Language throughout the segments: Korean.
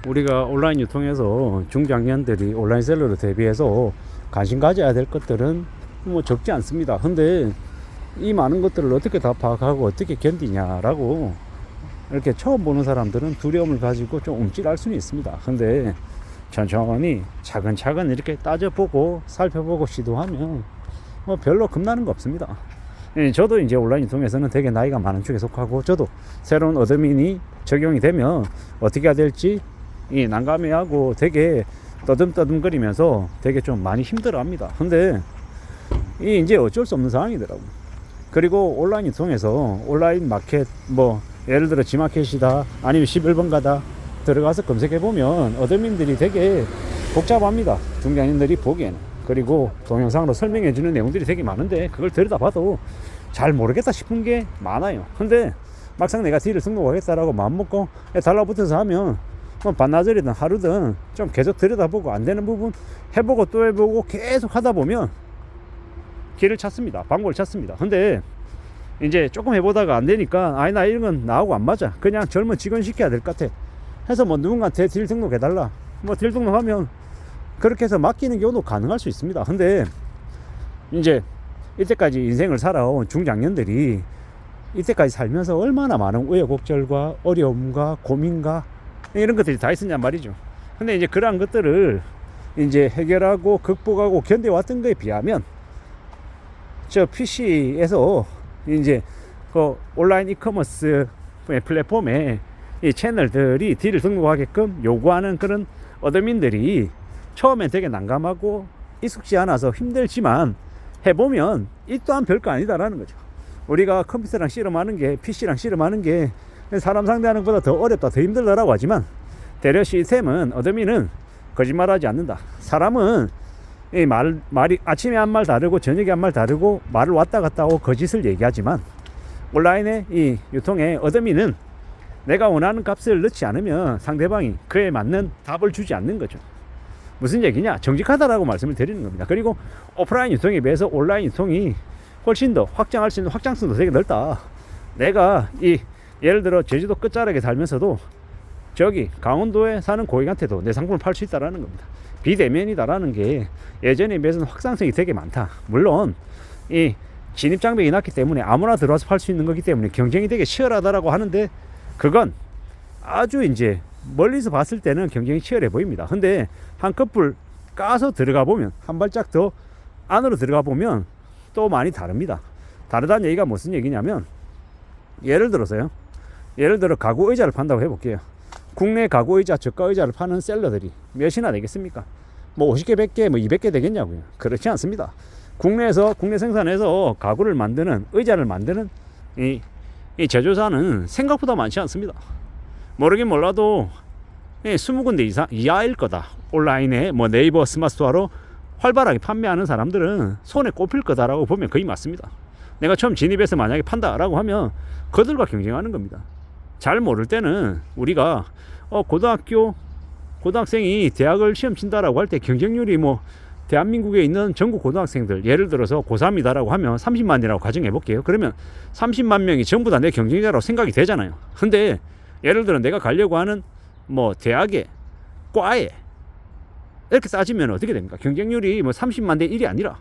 우리가 온라인 유통에서 중장년들이 온라인 셀러로 대비해서 관심 가져야 될 것들은 뭐 적지 않습니다. 근데 이 많은 것들을 어떻게 다 파악하고 어떻게 견디냐라고 이렇게 처음 보는 사람들은 두려움을 가지고 좀 움찔할 수는 있습니다. 근데 천천히 차근차근 이렇게 따져보고 살펴보고 시도하면 뭐 별로 겁나는 거 없습니다. 저도 이제 온라인 유통에서는 되게 나이가 많은 쪽에 속하고, 저도 새로운 어드민이 적용이 되면 어떻게 해야 될지 난감해하고 되게 떠듬떠듬거리면서 되게 좀 많이 힘들어합니다. 근데 이제 어쩔 수 없는 상황이더라고. 그리고 온라인 유통에서 온라인 마켓, 뭐 예를 들어 지마켓이다 아니면 11번 가다 들어가서 검색해보면 어드민들이 되게 복잡합니다, 중장년들이 보기에는. 그리고 동영상으로 설명해주는 내용들이 되게 많은데 그걸 들여다봐도 잘 모르겠다 싶은 게 많아요. 근데 막상 내가 딜을 등록하겠다라고 마음먹고 달라붙어서 하면 뭐 반나절이든 하루든 좀 계속 들여다보고 안 되는 부분 해보고 또 해보고 계속 하다 보면 길을 찾습니다. 방법을 찾습니다. 근데 이제 조금 해보다가 안 되니까 아니 나 이런 건 나하고 안 맞아, 그냥 젊은 직원 시켜야 될 것 같아 해서 뭐 누군가한테 딜 등록해달라, 뭐 딜 등록하면 그렇게 해서 맡기는 경우도 가능할 수 있습니다. 근데 이제 이때까지 인생을 살아온 중장년들이 이때까지 살면서 얼마나 많은 우여곡절과 어려움과 고민과 이런 것들이 다 있었냔 말이죠. 근데 이제 그러한 것들을 이제 해결하고 극복하고 견뎌왔던 거에 비하면 저 PC에서 이제 그 온라인 이커머스 플랫폼에 이 채널들이 딜을 등록하게끔 요구하는 그런 어드민들이 처음엔 되게 난감하고 익숙지 않아서 힘들지만 해보면 이 또한 별거 아니다라는 거죠. 우리가 컴퓨터랑 씨름하는 게, PC랑 씨름하는 게 사람 상대하는 것보다 더 어렵다, 더 힘들다라고 하지만 대려 시스템은, 어드민은 거짓말하지 않는다. 사람은 이 말이 아침에 한 말 다르고 저녁에 한 말 다르고 말을 왔다 갔다 하고 거짓을 얘기하지만 온라인의 이 유통의 어드민은 내가 원하는 값을 넣지 않으면 상대방이 그에 맞는 답을 주지 않는 거죠. 무슨 얘기냐? 정직하다라고 말씀을 드리는 겁니다. 그리고 오프라인 유통에 비해서 온라인 유통이 훨씬 더 확장할 수 있는 확장성도 되게 넓다. 내가 예를 들어 제주도 끝자락에 살면서도 저기 강원도에 사는 고객한테도 내 상품을 팔 수 있다라는 겁니다. 비대면이다라는 게 예전에 비해서는 확장성이 되게 많다. 물론 이 진입 장벽이 낮기 때문에 아무나 들어와서 팔 수 있는 거기 때문에 경쟁이 되게 치열하다라고 하는데, 그건 아주 이제 멀리서 봤을 때는 경쟁이 치열해 보입니다. 근데 한꺼풀 까서 들어가 보면, 한 발짝 더 안으로 들어가 보면 또 많이 다릅니다. 다르다는 얘기가 무슨 얘기냐면, 예를 들어 가구 의자를 판다고 해볼게요. 국내 가구 의자, 저가 의자를 파는 셀러들이 몇이나 되겠습니까? 뭐 50개, 100개, 뭐 200개 되겠냐고요. 그렇지 않습니다. 국내 생산해서 가구를 만드는, 의자를 만드는 이 제조사는 생각보다 많지 않습니다. 모르긴 몰라도 20군데 이하일 거다. 온라인에 뭐 네이버 스마트스토어로 활발하게 판매하는 사람들은 손에 꼽힐 거다라고 보면 거의 맞습니다. 내가 처음 진입해서 만약에 판다라고 하면 그들과 경쟁하는 겁니다. 잘 모를 때는 우리가 고등학생이 대학을 시험 친다라고 할 때 경쟁률이 뭐 대한민국에 있는 전국 고등학생들, 예를 들어서 고3이다라고 하면 30만이라고 가정해 볼게요. 그러면 30만 명이 전부 다 내 경쟁자라고 생각이 되잖아요. 근데 예를 들어 내가 가려고 하는 뭐 대학에, 과에 이렇게 따지면 어떻게 됩니까? 경쟁률이 뭐 30만 대 1이 아니라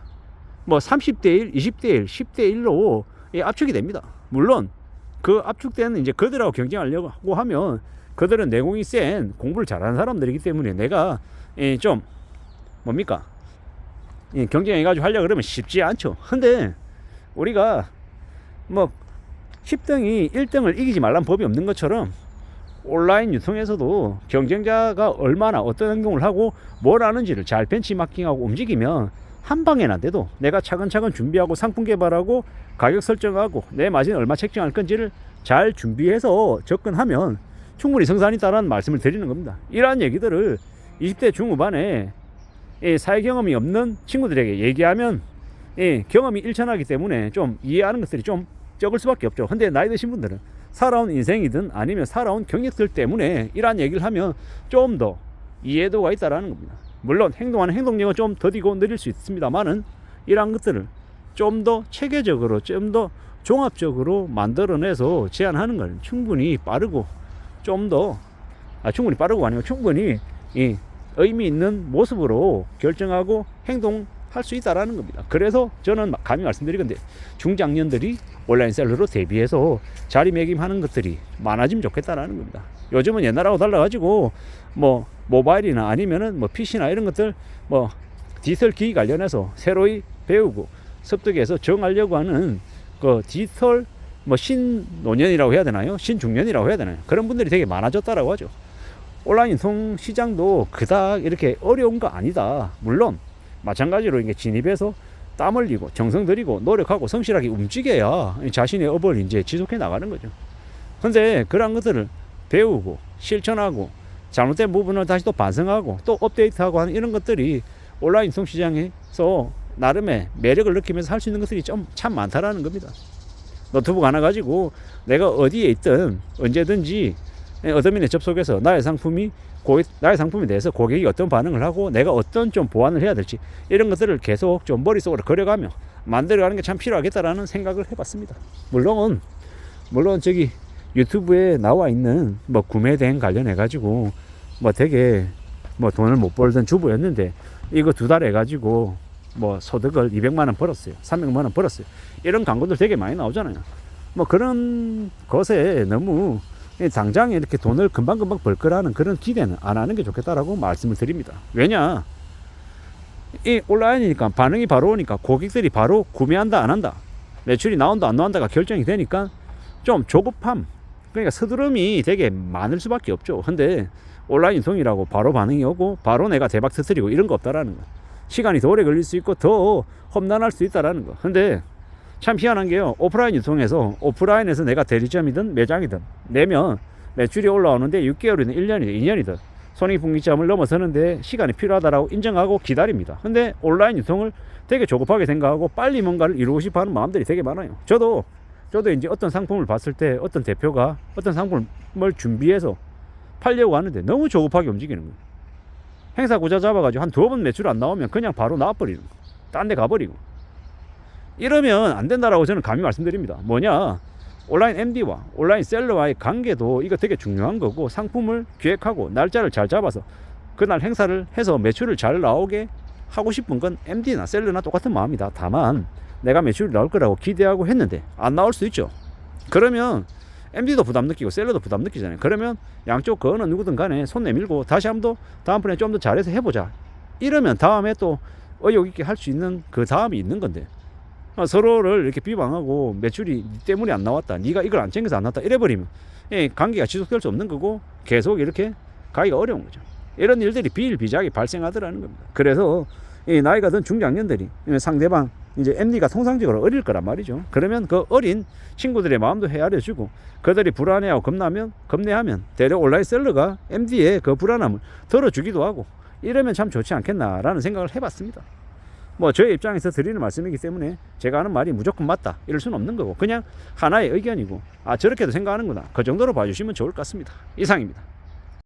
뭐 30대 1, 20대 1, 10대 1로 압축이 됩니다. 물론 그 압축되는 이제 그들하고 경쟁하려고 하면 그들은 내공이 센, 공부를 잘하는 사람들이기 때문에 내가 좀 뭡니까? 경쟁해가지고 하려고 그러면 쉽지 않죠. 근데 우리가 뭐 10등이 1등을 이기지 말란 법이 없는 것처럼 온라인 유통에서도 경쟁자가 얼마나 어떤 행동을 하고 뭘 하는지를 잘 벤치마킹하고 움직이면 한 방에는 안 돼도 내가 차근차근 준비하고 상품 개발하고 가격 설정하고 내 마진 얼마 책정할 건지를 잘 준비해서 접근하면 충분히 성산이 있다는 말씀을 드리는 겁니다. 이러한 얘기들을 20대 중후반에 사회 경험이 없는 친구들에게 얘기하면 경험이 일천하기 때문에 좀 이해하는 것들이 좀 적을 수밖에 없죠. 근데 나이 드신 분들은 살아온 인생이든 아니면 살아온 경력들 때문에 이러한 얘기를 하면 좀 더 이해도가 있다라는 겁니다. 물론 행동하는 행동력은 좀 더디고 느릴 수 있습니다만은 이러한 것들을 좀 더 체계적으로, 좀 더 종합적으로 만들어내서 제안하는 건 충분히 빠르고 좀 더 충분히 빠르고 아니면 충분히 이 의미 있는 모습으로 결정하고 행동할 수 있다라는 겁니다. 그래서 저는 감히 말씀드리건데 중장년들이 온라인 셀러로 대비해서 자리매김하는 것들이 많아지면 좋겠다라는 겁니다. 요즘은 옛날하고 달라가지고 뭐 모바일이나 아니면은 뭐 PC나 이런 것들 뭐 디지털 기기 관련해서 새로이 배우고 습득해서 정하려고 하는 그 디지털 뭐 신노년이라고 해야 되나요? 신중년이라고 해야 되나요? 그런 분들이 되게 많아졌다라고 하죠. 온라인 인통 시장도 그닥 이렇게 어려운 거 아니다. 물론 마찬가지로 이게 진입해서 땀 흘리고 정성 들이고 노력하고 성실하게 움직여야 자신의 업을 이제 지속해 나가는 거죠. 근데 그런 것들을 배우고 실천하고 잘못된 부분을 다시 또 반성하고 또 업데이트하고 하는 이런 것들이 온라인 인통 시장에서 나름의 매력을 느끼면서 할 수 있는 것들이 좀 참 많다라는 겁니다. 노트북 하나 가지고 내가 어디에 있든 언제든지 어드민에 접속해서 나의 상품에 대해서 고객이 어떤 반응을 하고 내가 어떤 좀 보완을 해야 될지 이런 것들을 계속 좀 머릿속으로 그려가며 만들어가는 게 참 필요하겠다라는 생각을 해봤습니다. 물론 저기 유튜브에 나와 있는 뭐 구매 대행 관련해 가지고 뭐 되게 뭐 돈을 못 벌던 주부였는데 이거 2달 해가지고 뭐 소득을 200만 원 벌었어요. 300만 원 벌었어요. 이런 광고들 되게 많이 나오잖아요. 뭐 그런 것에 너무 당장에 이렇게 돈을 금방금방 벌 거라는 그런 기대는 안 하는 게 좋겠다라고 말씀을 드립니다. 왜냐? 이 온라인이니까 반응이 바로 오니까 고객들이 바로 구매한다 안 한다, 매출이 나온다 안 나온다가 결정이 되니까 좀 조급함, 그러니까 서두름이 되게 많을 수밖에 없죠. 근데 온라인 인통이라고 바로 반응이 오고 바로 내가 대박 터뜨리고 이런 거 없다라는 거. 시간이 더 오래 걸릴 수 있고 더 험난할 수 있다라는 거. 근데 참 희한한 게요, 오프라인 유통에서 오프라인에서 내가 대리점이든 매장이든 내면 매출이 올라오는데 6개월이든 1년이든 2년이든 손익분기점을 넘어서는데 시간이 필요하다라고 인정하고 기다립니다. 근데 온라인 유통을 되게 조급하게 생각하고 빨리 뭔가를 이루고 싶어 하는 마음들이 되게 많아요. 저도 이제 어떤 상품을 봤을 때 어떤 대표가 어떤 상품을 준비해서 팔려고 하는데 너무 조급하게 움직이는 거예요. 행사 고자 잡아가지고 한 2번 매출 안 나오면 그냥 바로 나와버리는 거예요. 딴 데 가버리고. 이러면 안 된다라고 저는 감히 말씀드립니다. 뭐냐, 온라인 MD와 온라인 셀러와의 관계도 이거 되게 중요한 거고, 상품을 기획하고 날짜를 잘 잡아서 그날 행사를 해서 매출을 잘 나오게 하고 싶은 건 MD나 셀러나 똑같은 마음이다. 다만 내가 매출이 나올 거라고 기대하고 했는데 안 나올 수 있죠. 그러면 MD도 부담 느끼고 셀러도 부담 느끼잖아요. 그러면 양쪽 그 어느 누구든 간에 손 내밀고 다시 한번 다음번에 좀 더 잘해서 해보자. 이러면 다음에 또 의욕 있게 할 수 있는 그 다음이 있는 건데, 서로를 이렇게 비방하고 매출이 니 때문에 안 나왔다, 니가 이걸 안 챙겨서 안 나왔다 이래버리면 관계가 지속될 수 없는 거고 계속 이렇게 가기가 어려운 거죠. 이런 일들이 비일비재하게 발생하더라는 겁니다. 그래서 나이가 든 중장년들이 상대방 이제 MD가 통상적으로 어릴 거란 말이죠. 그러면 그 어린 친구들의 마음도 헤아려주고 그들이 불안해하고 겁내하면 대려 온라인 셀러가 MD의 그 불안함을 덜어주기도 하고 이러면 참 좋지 않겠나라는 생각을 해봤습니다. 뭐 저의 입장에서 드리는 말씀이기 때문에 제가 하는 말이 무조건 맞다 이럴 수는 없는 거고 그냥 하나의 의견이고 저렇게도 생각하는구나 그 정도로 봐주시면 좋을 것 같습니다. 이상입니다.